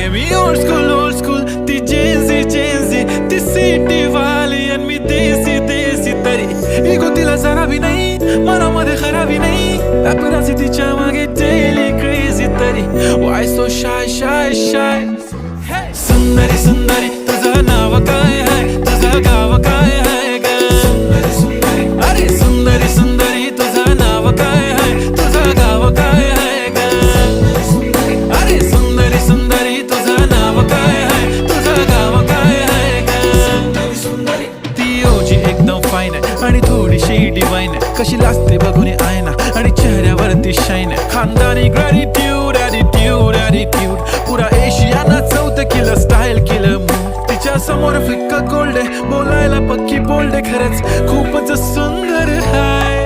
मी old school ती Gen Z ती city वाली आणि मी देसी तरी इगो तिला जरा भी नाही मनामध्ये खराबी नाही पॅपराझी तिच्या मागे डेली क्रेझी तरी वाय सो शाय सुंदरी तुझं नाव काय आहे तुझं गाव काय आहे ग अरे सुंदरी तुझं नाव काय आहे तुझं गाव काय आहे ग अरे सुंदरी तुझं नाव काय आहे तुझं गाव काय आहे ग ती ओजी एकदम फाईन आहे आणि थोडीशी डिवाइन आहे कशी लाजते बघून आयना आणि चेहऱ्यावरती शाईन आहे खानदानी ग्रॅटिट्यूड ॲटिट्यूड पुरा एशियाना चौथं किलं स्टाईल केलं तिच्या समोर फिक्क गोल्ड आहे बोलायला पक्की बोल्ड आहे खरंच खूपच सुंदर आहे